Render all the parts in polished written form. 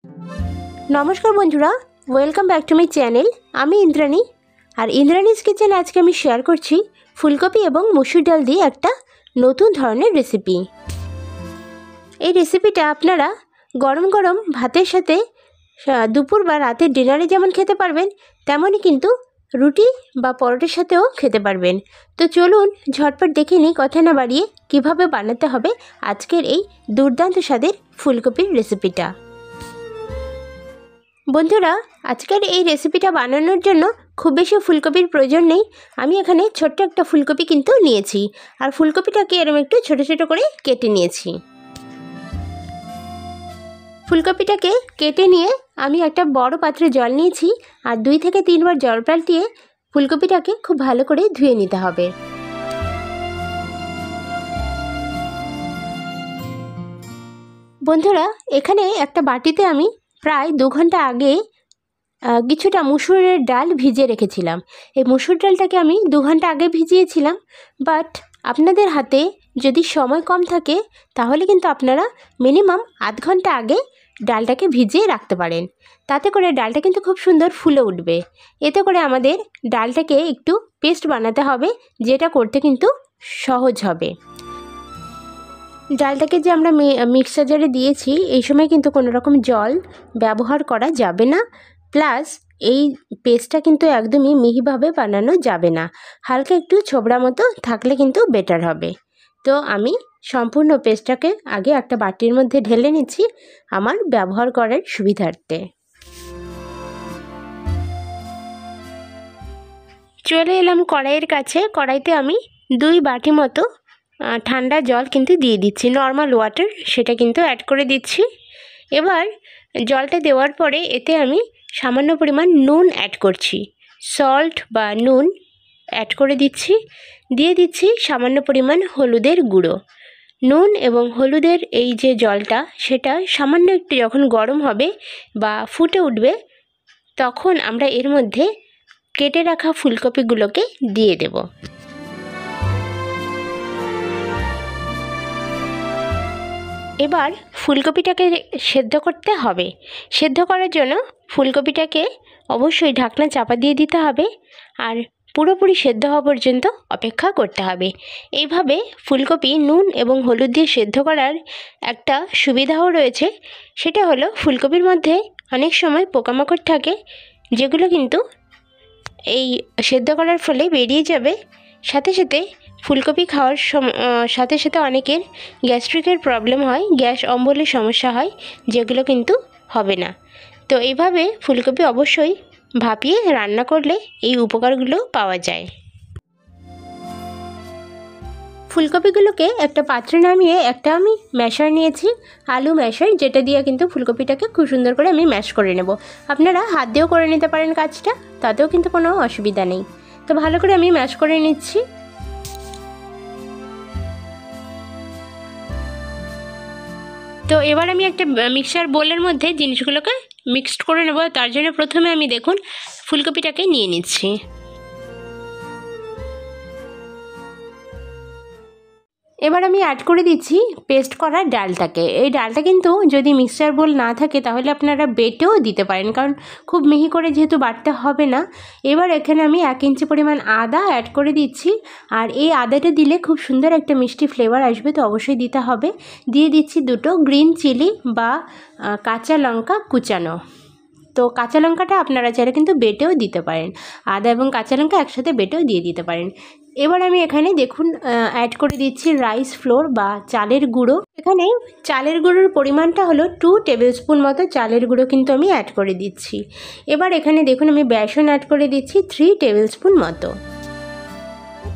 নমস্কার বন্ধুরা, welcome back to my channel. আমি ইন্দ্রাণী, আর ইন্দ্রাণীজ কিচেনে আজকে আমি শেয়ার করছি ফুলকপি এবং মসুর ডাল দিয়ে একটা নতুন ধরনের রেসিপি। এই রেসিপিটা আপনারা গরম গরম ভাতের সাথে দুপুর বা রাতের ডিনারে যেমন খেতে পারবেন, তেমনই কিন্তু রুটি বা পরোটার সাথেও খেতে পারবেন। তো চলুন ঝটপট দেখে নিই কথা না বাড়িয়ে কীভাবে বানাতে হবে আজকের এই দুর্দান্ত স্বাদের ফুলকপির রেসিপিটা। বন্ধুরা, আজকের এই রেসিপিটা বানানোর জন্য খুব বেশি ফুলকপির প্রয়োজন নেই। আমি এখানে ছোট্ট একটা ফুলকপি কিন্তু নিয়েছি, আর ফুলকপিটাকে এরকম একটু ছোট ছোট করে কেটে নিয়েছি। ফুলকপিটাকে কেটে নিয়ে আমি একটা বড় পাত্রে জল নিয়েছি, আর 2 থেকে 3 বার জল পাল্টিয়ে ফুলকপিটাকে খুব ভালো করে ধুয়ে নিতে হবে। বন্ধুরা, এখানে একটা বাটিতে আমি প্রায় 2 ঘন্টা আগে কিছুটা মুসুরের ডাল ভিজিয়ে রেখেছিলাম। এই মুসুর ডালটাকে আমি 2 ঘন্টা আগে ভিজিয়েছিলাম, বাট আপনাদের হাতে যদি সময় কম থাকে তাহলে কিন্তু আপনারা মিনিমাম আধ ঘন্টা আগে ডালটাকে ভিজিয়ে রাখতে পারেন। তাতে করে ডালটা কিন্তু খুব সুন্দর ফুলে উঠবে। এতে করে আমাদের ডালটাকে একটু পেস্ট বানাতে হবে, যেটা করতে কিন্তু সহজ হবে। ডালটাকে যে আমরা মিক্সার জারে দিয়েছি, এই সময় কিন্তু কোনো রকম জল ব্যবহার করা যাবে না। প্লাস এই পেস্টটা কিন্তু একদমই মিহিভাবে বানানো যাবে না, হালকা একটু ছোবড়া মতো থাকলে কিন্তু বেটার হবে। তো আমি সম্পূর্ণ পেস্টটাকে আগে একটা বাটির মধ্যে ঢেলে নিচ্ছি আমার ব্যবহার করার সুবিধার্থে। চলে এলাম কড়াইয়ের কাছে। কড়াইতে আমি 2 বাটি মতো ঠান্ডা জল কিন্তু দিয়ে দিচ্ছি, নর্মাল ওয়াটার, সেটা কিন্তু অ্যাড করে দিচ্ছি। এবার জলটা দেওয়ার পরে এতে আমি সামান্য পরিমাণ নুন অ্যাড করছি, সল্ট বা নুন অ্যাড করে দিচ্ছি। দিয়ে দিচ্ছি সামান্য পরিমাণ হলুদের গুঁড়ো। নুন এবং হলুদের এই যে জলটা, সেটা সামান্য একটু যখন গরম হবে বা ফুটে উঠবে, তখন আমরা এর মধ্যে কেটে রাখা ফুলকপিগুলোকে দিয়ে দেব। এবার ফুলকপিটাকে সেদ্ধ করতে হবে। সেদ্ধ করার জন্য ফুলকপিটাকে অবশ্যই ঢাকনা চাপা দিয়ে দিতে হবে, আর পুরোপুরি সেদ্ধ হওয়া পর্যন্ত অপেক্ষা করতে হবে। এইভাবে ফুলকপি নুন এবং হলুদ দিয়ে সেদ্ধ করার একটা সুবিধাও রয়েছে, সেটা হলো ফুলকপির মধ্যে অনেক সময় পোকামাকড় থাকে, যেগুলো কিন্তু এই সেদ্ধ করার ফলে বেরিয়ে যাবে। সাথে সাথে ফুলকপি খাওয়ার সাথে সাথে অনেকের গ্যাস্ট্রিকের প্রবলেম হয়, গ্যাস অম্বলের সমস্যা হয়, যেগুলো কিন্তু হবে না। তো এইভাবে ফুলকপি অবশ্যই ভাপিয়ে রান্না করলে এই উপকারগুলো পাওয়া যায়। ফুলকপিগুলোকে একটা পাত্রে নামিয়ে একটা আমি ম্যাশার নিয়েছি, আলু ম্যাশার, যেটা দিয়ে কিন্তু ফুলকপিটাকে খুব সুন্দর করে আমি ম্যাশ করে নেব। আপনারা হাত দিয়েও করে নিতে পারেন কাজটা, তাতেও কিন্তু কোনো অসুবিধা নেই। তো ভালো করে আমি ম্যাশ করে নিচ্ছি। তো এবার আমি একটা মিক্সার বোলের মধ্যে জিনিসগুলোকে মিক্সড করে নেব। তার জন্য প্রথমে আমি দেখুন ফুলকপিটাকে নিয়ে নিচ্ছি। এবার আমি অ্যাড করে দিচ্ছি পেস্ট করা ডালটাকে। এই ডালটা কিন্তু যদি মিক্সচার বোল না থাকে তাহলে আপনারা বেটেও দিতে পারেন, কারণ খুব মিহি করে যেহেতু বাটতে হবে না। এবার এখানে আমি 1 ইঞ্চি পরিমাণ আদা অ্যাড করে দিচ্ছি, আর এই আদাটা দিলে খুব সুন্দর একটা মিষ্টি ফ্লেভার আসবে, তো অবশ্যই দিতে হবে। দিয়ে দিচ্ছি 2টো গ্রিন চিলি বা কাঁচা লঙ্কা কুচানো। তো কাঁচা লঙ্কাটা আপনারা চাইলে কিন্তু বেটেও দিতে পারেন, আদা এবং কাঁচা লঙ্কা একসাথে বেটেও দিয়ে দিতে পারেন। এবার আমি এখানে দেখুন অ্যাড করে দিচ্ছি রাইস ফ্লোর বা চালের গুঁড়ো। এখানে চালের গুঁড়োর পরিমাণটা হলো 2 টেবিল স্পুন মতো চালের গুঁড়ো কিন্তু আমি অ্যাড করে দিচ্ছি। এবার এখানে দেখুন আমি বেসন অ্যাড করে দিচ্ছি 3 টেবিল স্পুন মতো।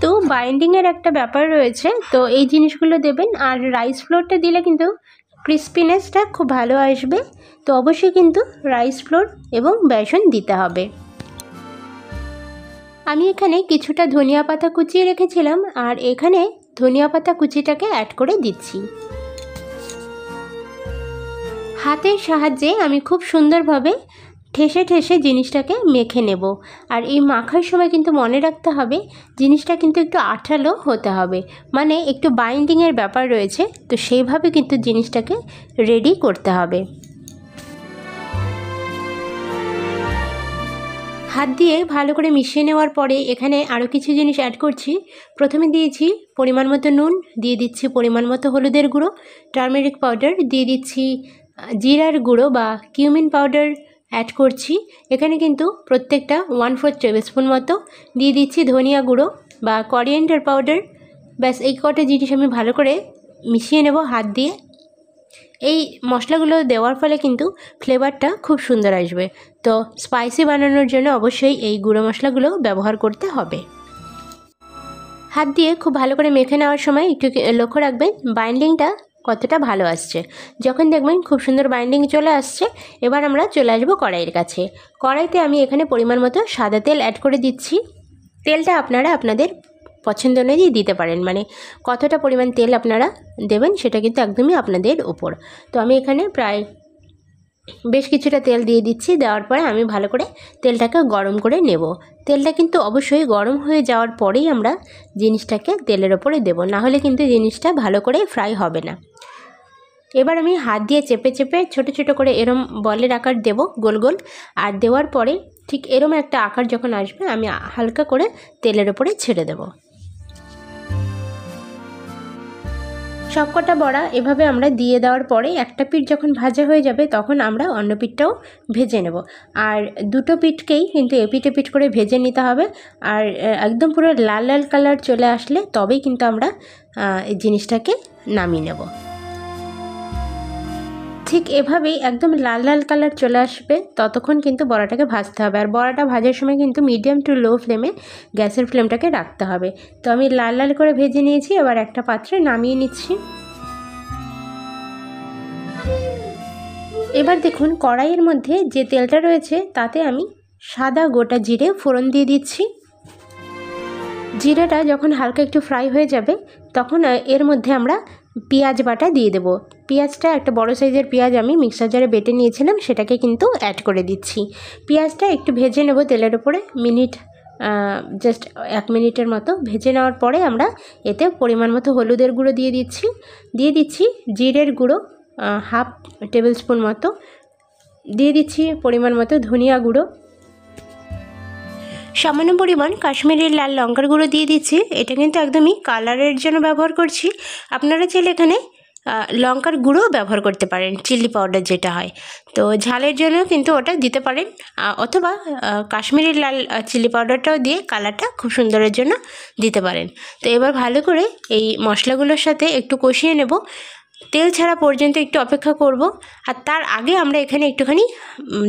তো বাইন্ডিংয়ের একটা ব্যাপার রয়েছে, তো এই জিনিসগুলো দেবেন। আর রাইস ফ্লোরটা দিলে কিন্তু ক্রিস্পিনেসটা খুব ভালো আসবে, তো অবশ্যই কিন্তু রাইস ফ্লোর এবং বেসন দিতে হবে। আমি এখানে কিছুটা ধনিয়া পাতা কুচিয়ে রেখেছিলাম, আর এখানে ধনিয়া পাতা কুচিটাকে অ্যাড করে দিচ্ছি। হাতের সাহায্যে আমি খুব সুন্দরভাবে ঠেসে ঠেসে জিনিসটাকে মেখে নেব। আর এই মাখার সময় কিন্তু মনে রাখতে হবে জিনিসটা কিন্তু একটু আঠালো হতে হবে, মানে একটু বাইন্ডিংয়ের ব্যাপার রয়েছে, তো সেইভাবে কিন্তু জিনিসটাকে রেডি করতে হবে। হাত দিয়ে ভালো করে মিশিয়ে নেওয়ার পরে এখানে আরও কিছু জিনিস অ্যাড করছি। প্রথমে দিয়েছি পরিমাণ মতো নুন, দিয়ে দিচ্ছি পরিমাণ মতো হলুদের গুঁড়ো, টার্মেরিক পাউডার, দিয়ে দিচ্ছি জিরার গুঁড়ো বা কিউমিন পাউডার অ্যাড করছি। এখানে কিন্তু প্রত্যেকটা 1/4 টেবিল স্পুন মতো দিয়ে দিচ্ছি ধনিয়া গুঁড়ো বা করিয়েন্ডার পাউডার। ব্যাস এই কটা জিনিস আমি ভালো করে মিশিয়ে নেব হাত দিয়ে। এই মশলাগুলো দেওয়ার ফলে কিন্তু ফ্লেভারটা খুব সুন্দর আসবে। তো স্পাইসি বানানোর জন্য অবশ্যই এই গুঁড়ো মশলাগুলো ব্যবহার করতে হবে। হাত দিয়ে খুব ভালো করে মেখে নেওয়ার সময় একটু লক্ষ্য রাখবেন বাইন্ডিংটা কতটা ভালো আসছে। যখন দেখবেন খুব সুন্দর বাইন্ডিং চলে আসছে, এবার আমরা চলে আসবো কড়াইয়ের কাছে। কড়াইতে আমি এখানে পরিমাণ মতো সাদা তেল অ্যাড করে দিচ্ছি। তেলটা আপনারা আপনাদের পছন্দ অনুযায়ী দিতে পারেন, মানে কতটা পরিমাণ তেল আপনারা দেবেন সেটা কিন্তু একদমই আপনাদের উপর। তো আমি এখানে প্রায় বেশ কিছুটা তেল দিয়ে দিচ্ছি। দেওয়ার পরে আমি ভালো করে তেলটাকে গরম করে নেব। তেলটা কিন্তু অবশ্যই গরম হয়ে যাওয়ার পরেই আমরা জিনিসটাকে তেলের ওপরে দেব, না হলে কিন্তু জিনিসটা ভালো করে ফ্রাই হবে না। এবার আমি হাত দিয়ে চেপে চেপে ছোট ছোট করে এরম বলের আকার দেব গোল গোল। আর দেওয়ার পরে ঠিক এরম একটা আকার যখন আসবে আমি হালকা করে তেলের ওপরে ছেড়ে দেব। সবকটা বড়া এভাবে আমরা দিয়ে দেওয়ার পরে একটা পিঠ যখন ভাজা হয়ে যাবে তখন আমরা অন্য পিঠটাও ভেজে নেব। আর দুটো পিঠকেই কিন্তু এপিঠ এপিঠ করে ভেজে নিতে হবে। আর একদম পুরো লাল লাল কালার চলে আসলে তবেই কিন্তু আমরা এই জিনিসটাকে নামিয়ে নেব। ঠিক এভাবেই একদম লাল লাল কালার চলে আসবে ততক্ষণ কিন্তু বড়াটাকে ভাজতে হবে। আর বড়াটা ভাজার সময় কিন্তু মিডিয়াম টু লো ফ্লেমে গ্যাসের ফ্লেমটাকে রাখতে হবে। তো আমি লাল লাল করে ভেজে নিয়েছি, এবার একটা পাত্রে নামিয়ে নিচ্ছি। এবার দেখুন কড়াইয়ের মধ্যে যে তেলটা রয়েছে তাতে আমি সাদা গোটা জিরে ফোড়ন দিয়ে দিচ্ছি। জিরাটা যখন হালকা একটু ফ্রাই হয়ে যাবে তখন এর মধ্যে আমরা পেঁয়াজ বাটা দিয়ে দেব। পেঁয়াজটা একটা বড় সাইজের পেঁয়াজ আমি মিক্সার জারে বেটে নিয়েছিলাম, সেটাকে কিন্তু অ্যাড করে দিচ্ছি। পেঁয়াজটা একটু ভেজে নেব তেলের উপরে জাস্ট 1 মিনিটের মতো ভেজে নেওয়ার পরে আমরা এতে পরিমাণ মতো হলুদের গুঁড়ো দিয়ে দিচ্ছি জিরের গুঁড়ো 1/2 টেবিল স্পুন মতো, দিয়ে দিচ্ছি পরিমাণ মতো ধনিয়া গুঁড়ো, সামান্য পরিমাণ কাশ্মীরি লাল লঙ্কার গুঁড়ো দিয়ে দিচ্ছি। এটা কিন্তু একদমই কালারের জন্য ব্যবহার করছি। আপনারা চাইলে এখানে লঙ্কার গুঁড়ো ব্যবহার করতে পারেন, চিলি পাউডার যেটা হয়। তো ঝালের জন্য কিন্তু ওটা দিতে পারেন, অথবা কাশ্মীরি লাল চিলি পাউডারটাও দিয়ে কালারটা খুব সুন্দরের জন্য দিতে পারেন। তো এবার ভালো করে এই মশলাগুলোর সাথে একটু কষিয়ে নেব, তেল ছাড়া পর্যন্ত একটু অপেক্ষা করব। আর তার আগে আমরা এখানে একটুখানি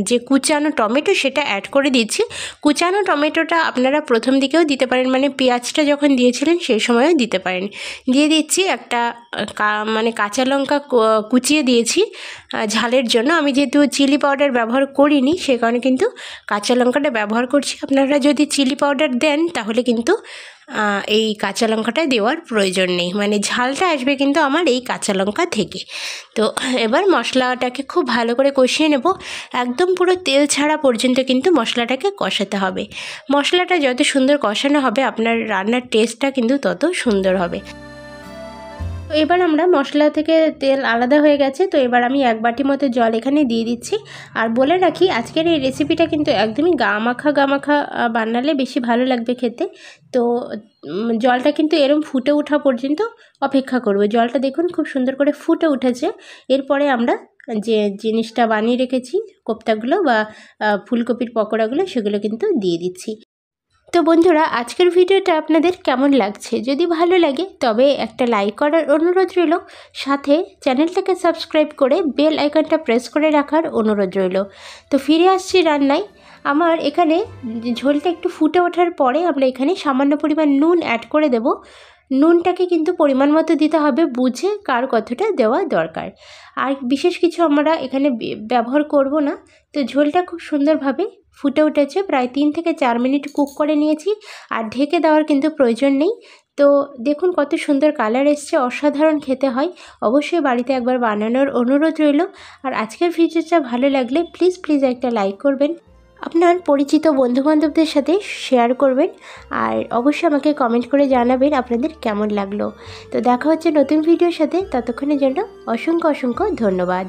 যে কুচানো টমেটো সেটা অ্যাড করে দিচ্ছি। কুচানো টমেটোটা আপনারা প্রথম দিকেও দিতে পারেন, মানে পেঁয়াজটা যখন দিয়েছিলেন সেই সময়ও দিতে পারেন। দিয়ে দিচ্ছি একটা মানে কাঁচা লঙ্কা কুচিয়ে দিয়েছি ঝালের জন্য। আমি যেহেতু চিলি পাউডার ব্যবহার করিনি সে কারণে কিন্তু কাঁচা লঙ্কাটা ব্যবহার করছি। আপনারা যদি চিলি পাউডার দেন তাহলে কিন্তু এই কাঁচা লঙ্কাটা দেওয়ার প্রয়োজন নেই, মানে ঝালটা আসবে কিন্তু আমার এই কাঁচা লঙ্কা থেকে। তো এবার মশলাটাকে খুব ভালো করে কষিয়ে নেব, একদম পুরো তেল ছাড়া পর্যন্ত কিন্তু মশলাটাকে কষাতে হবে। মশলাটা যত সুন্দর কষানো হবে আপনার রান্নার টেস্টটা কিন্তু তত সুন্দর হবে। তো এবার আমরা মশলা থেকে তেল আলাদা হয়ে গেছে, তো এবার আমি 1 বাটি মতো জল এখানে দিয়ে দিচ্ছি। আর বলে রাখি আজকের এই রেসিপিটা কিন্তু একদমই গা মাখা বানালে বেশি ভালো লাগবে খেতে। তো জলটা কিন্তু এরম ফুটে ওঠা পর্যন্ত অপেক্ষা করব। জলটা দেখুন খুব সুন্দর করে ফুটে উঠেছে। এরপরে আমরা যে জিনিসটা বানিয়ে রেখেছি কোপ্তাগুলো বা ফুলকপির পকোড়াগুলো সেগুলো কিন্তু দিয়ে দিচ্ছি। তো বন্ধুরা আজকের ভিডিওটা আপনাদের কেমন লাগছে? যদি ভালো লাগে তবে একটা লাইক করার অনুরোধ রইল, সাথে চ্যানেলটাকে সাবস্ক্রাইব করে বেল আইকনটা প্রেস করে রাখার অনুরোধ রইল। তো ফিরে আসছি রান্নায়। আমার এখানে ঝোলটা একটু ফুটে ওঠার পরে আমরা এখানে সামান্য পরিমাণ নুন অ্যাড করে দেব। নুনটাকে কিন্তু পরিমাণ মতো দিতে হবে, বুঝে কার কতটা দেওয়া দরকার। আর বিশেষ কিছু আমরা এখানে ব্যবহার করব না। তো ঝোলটা খুব সুন্দরভাবে ফুটে উঠেছে, প্রায় 3 থেকে 4 মিনিট কুক করে নিয়েছি। আর ঢেকে দেওয়ার কিন্তু প্রয়োজন নেই। তো দেখুন কত সুন্দর কালার এসছে, অসাধারণ খেতে হয়। অবশ্যই বাড়িতে একবার বানানোর অনুরোধ রইল। আর আজকের ভিডিওটা ভালো লাগলে প্লিজ একটা লাইক করবেন, আপনার পরিচিত বন্ধুবান্ধবদের সাথে শেয়ার করবেন। আর অবশ্যই আমাকে কমেন্ট করে জানাবেন আপনাদের কেমন লাগলো। তো দেখা হচ্ছে নতুন ভিডিওর সাথে, ততক্ষণের জন্য অসংখ্য ধন্যবাদ।